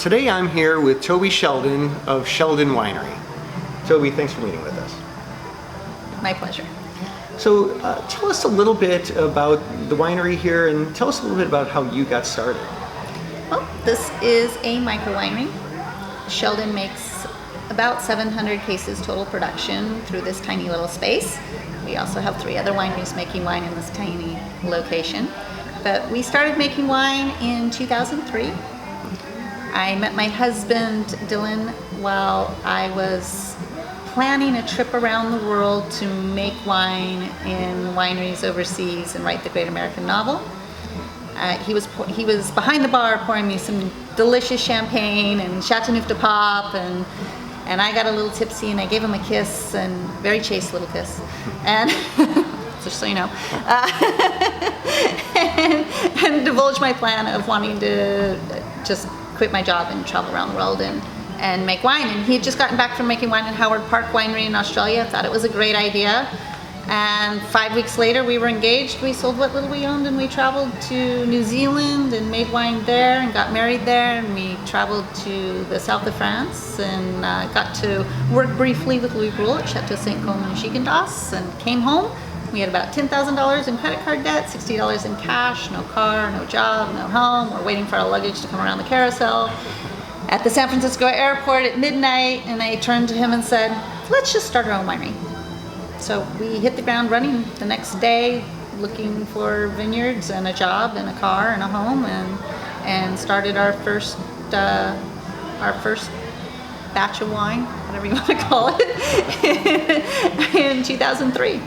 Today I'm here with Tobe Sheldon of Sheldon Winery. Tobe, thanks for meeting with us. My pleasure. So tell us a little bit about the winery here and tell us a little bit about how you got started. Well, this is a micro winery. Sheldon makes about 700 cases total production through this tiny little space. We also have 3 other wineries making wine in this tiny location. But we started making wine in 2003. I met my husband, Dylan, while I was planning a trip around the world to make wine in wineries overseas and write the great American novel. He was behind the bar pouring me some delicious champagne and Chateauneuf de Pape, and I got a little tipsy and I gave him a kiss, and very chaste little kiss, and just so you know, and divulged my plan of wanting to just quit my job and travel around the world and make wine. And he had just gotten back from making wine in Howard Park Winery in Australia. Thought it was a great idea. And 5 weeks later, we were engaged. We sold what little we owned, and we traveled to New Zealand and made wine there and got married there. And we traveled to the south of France and got to work briefly with Louis Brule at Chateau St. Côme and Chiquendas, and came home. We had about $10,000 in credit card debt, $60 in cash, no car, no job, no home. We're waiting for our luggage to come around the carousel at the San Francisco airport at midnight, and I turned to him and said, let's just start our own winery. So we hit the ground running the next day, looking for vineyards and a job and a car and a home, and started our first batch of wine, whatever you want to call it, in 2003.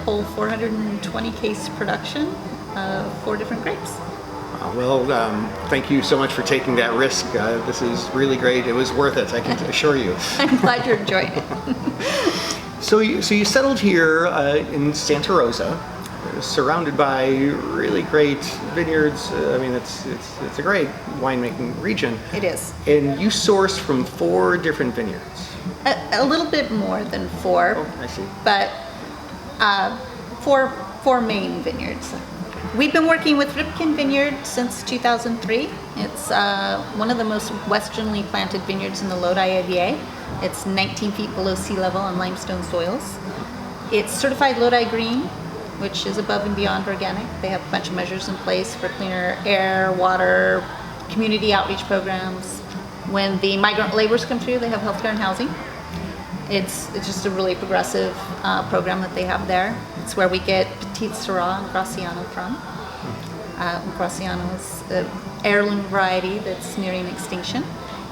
Whole 420 case production of 4 different grapes. Well, thank you so much for taking that risk. This is really great. It was worth it, I can assure you. I'm glad you're enjoying it. So you settled here in Santa Rosa, surrounded by really great vineyards. I mean, it's a great winemaking region. It is. And you source from 4 different vineyards. A little bit more than 4. Oh, I see. But 4 main vineyards. We've been working with Ripken Vineyard since 2003. It's one of the most westernly planted vineyards in the Lodi AVA. It's 19 feet below sea level on limestone soils. It's certified Lodi Green, which is above and beyond organic. They have a bunch of measures in place for cleaner air, water, community outreach programs. When the migrant laborers come through, they have healthcare and housing. It's just a really progressive program that they have there. It's where we get Petite Syrah and Graciano from. Graciano is an heirloom variety that's nearing extinction.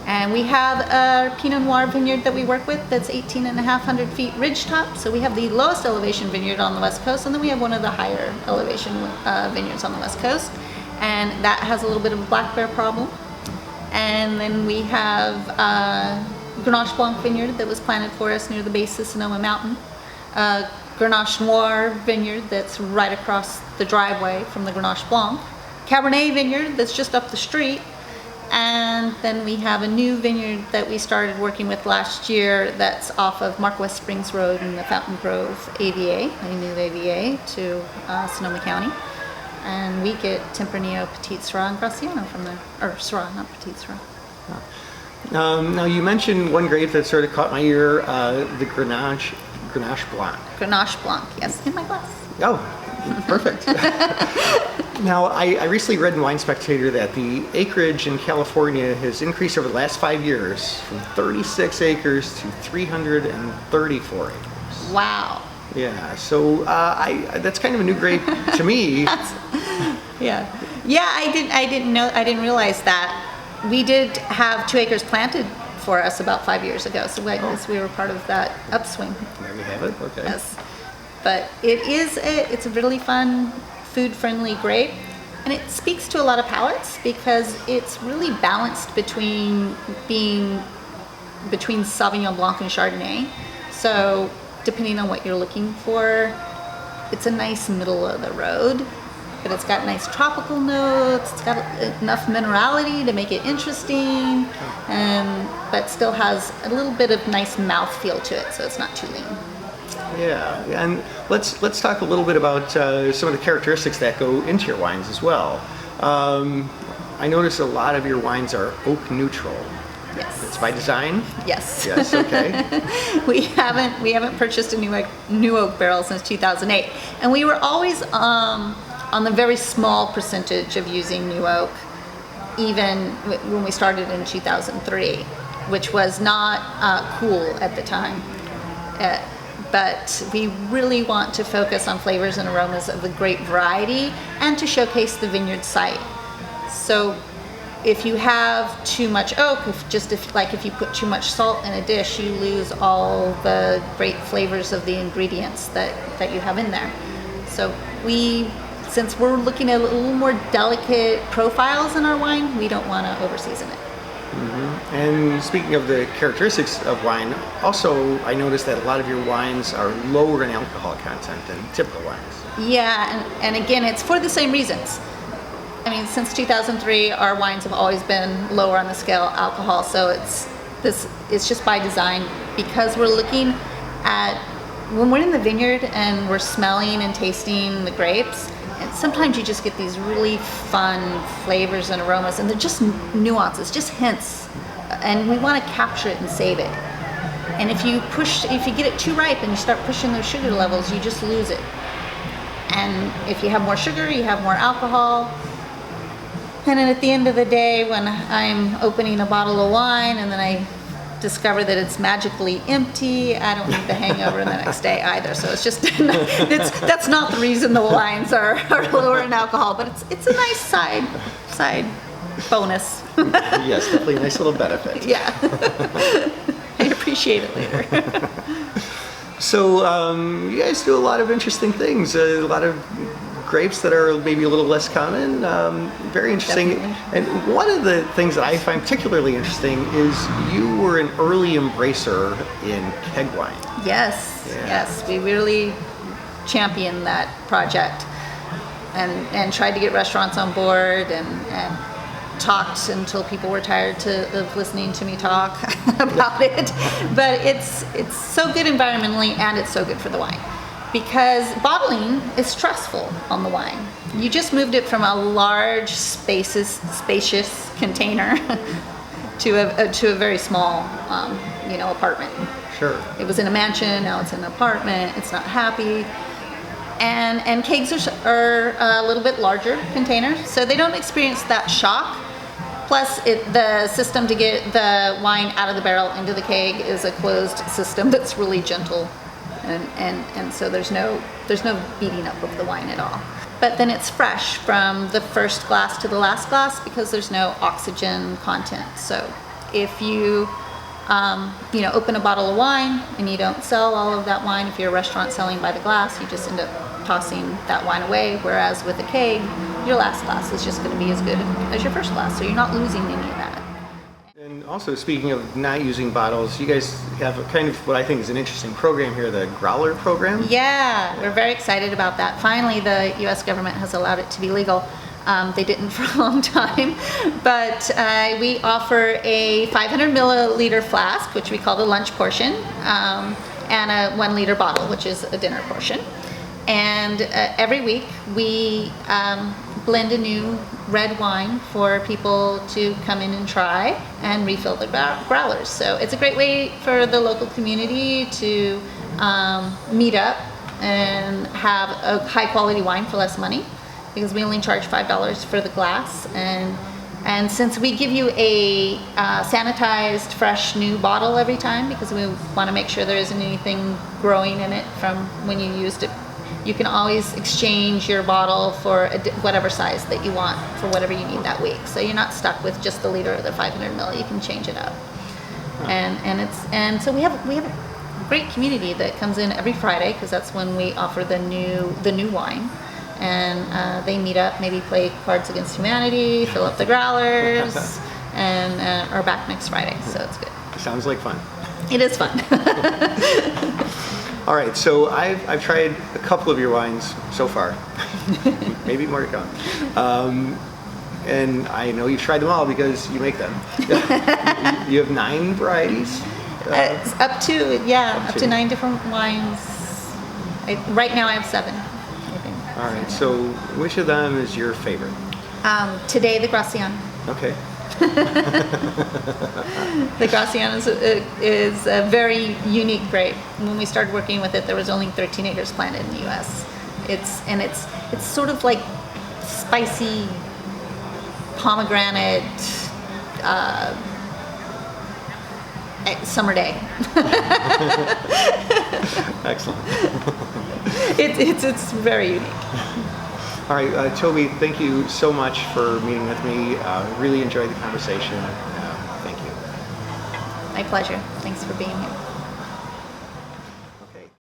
And we have a Pinot Noir vineyard that we work with that's 18,500 feet ridgetop. So we have the lowest elevation vineyard on the West Coast, and then we have one of the higher elevation vineyards on the West Coast. And that has a little bit of a black bear problem. And then we have Grenache Blanc vineyard that was planted for us near the base of Sonoma Mountain. Grenache Noir vineyard that's right across the driveway from the Grenache Blanc. Cabernet vineyard that's just up the street. And then we have a new vineyard that we started working with last year that's off of Mark West Springs Road in the Fountain Grove AVA, a new AVA to Sonoma County. And we get Tempranillo, Petite Syrah, and Graciano from there. Or Syrah, not Petite Syrah. Now you mentioned one grape that sort of caught my ear, the Grenache Blanc. Grenache Blanc, yes, in my glass. Oh, perfect. Now, I recently read in Wine Spectator that the acreage in California has increased over the last 5 years from 36 acres to 334 acres. Wow. Yeah, so that's kind of a new grape to me. Yeah, I didn't realize that. We did have 2 acres planted for us about 5 years ago, so I guess we were part of that upswing. There we have it. Okay. Yes, but it's a really fun, food-friendly grape, and it speaks to a lot of palates because it's really balanced between Sauvignon Blanc and Chardonnay. So depending on what you're looking for, it's a nice middle of the road. But it's got nice tropical notes, it's got enough minerality to make it interesting, but still has a little bit of nice mouthfeel to it, so it's not too lean. Yeah, and let's talk a little bit about some of the characteristics that go into your wines as well. I notice a lot of your wines are oak neutral. Yes. It's by design? Yes. Yes, okay. we haven't purchased a new oak barrel since 2008, and we were always on the very small percentage of using new oak, even when we started in 2003, which was not cool at the time. But we really want to focus on flavors and aromas of the grape variety and to showcase the vineyard site. So if you have too much oak, if you put too much salt in a dish, you lose all the great flavors of the ingredients that you have in there. So since we're looking at a little more delicate profiles in our wine, we don't want to overseason it. Mm-hmm. And speaking of the characteristics of wine, also I noticed that a lot of your wines are lower in alcohol content than typical wines. Yeah, and again, it's for the same reasons. I mean, since 2003, our wines have always been lower on the scale alcohol, so it's just by design, because we're looking at when we're in the vineyard and we're smelling and tasting the grapes. And sometimes you just get these really fun flavors and aromas, and they're just nuances, just hints, and we want to capture it and save it. And if you get it too ripe and you start pushing those sugar levels, you just lose it. And if you have more sugar, you have more alcohol. And then at the end of the day, when I'm opening a bottle of wine and then I discover that it's magically empty, I don't need the hangover the next day either. So it's just that's not the reason the wines are lower in alcohol, but it's a nice side bonus. Yes, definitely a nice little benefit. Yeah. I appreciate it later. So you guys do a lot of interesting things, a lot of grapes that are maybe a little less common, very interesting. Definitely. And one of the things that I find particularly interesting is you were an early embracer in keg wine. Yes, Yeah. yes, we really championed that project and tried to get restaurants on board and talked until people were tired of listening to me talk about it. But it's so good environmentally, and it's so good for the wine. Because bottling is stressful on the wine. You just moved it from a large, spacious container to a very small, apartment. Sure. It was in a mansion, now it's in an apartment. It's not happy. And kegs are a little bit larger containers, so they don't experience that shock. Plus, the system to get the wine out of the barrel into the keg is a closed system that's really gentle. And so there's no beating up of the wine at all. But then it's fresh from the first glass to the last glass because there's no oxygen content. So if you open a bottle of wine and you don't sell all of that wine, if you're a restaurant selling by the glass, you just end up tossing that wine away. Whereas with a keg, your last glass is just going to be as good as your first glass. So you're not losing any of that. And also, speaking of not using bottles, you guys have a kind of what I think is an interesting program here, the Growler program. Yeah, we're very excited about that. Finally, the U.S. government has allowed it to be legal. They didn't for a long time, but we offer a 500 milliliter flask, which we call the lunch portion, and a 1 liter bottle, which is a dinner portion. And every week we blend a new red wine for people to come in and try and refill their growlers. So it's a great way for the local community to meet up and have a high quality wine for less money, because we only charge $5 for the glass. And since we give you a sanitized, fresh, new bottle every time, because we want to make sure there isn't anything growing in it from when you used it, you can always exchange your bottle for whatever size that you want for whatever you need that week. So you're not stuck with just the liter or the 500 ml. You can change it up. And so we have a great community that comes in every Friday, because that's when we offer the new wine. And they meet up, maybe play Cards Against Humanity, fill up the growlers, and are back next Friday. So it's good. Sounds like fun. It is fun. All right, so I've tried a couple of your wines so far, maybe more to come. And I know you've tried them all because you make them. You have 9 varieties? It's up to 9 different wines. Right now I have 7. All right, so which of them is your favorite? Today, the Gracian. Okay. The Graciano is a very unique grape. When we started working with it, there was only 13 acres planted in the U.S. It's sort of like spicy pomegranate summer day. Excellent. It's very unique. All right, Tobe, thank you so much for meeting with me. Really enjoyed the conversation. Thank you. My pleasure. Thanks for being here.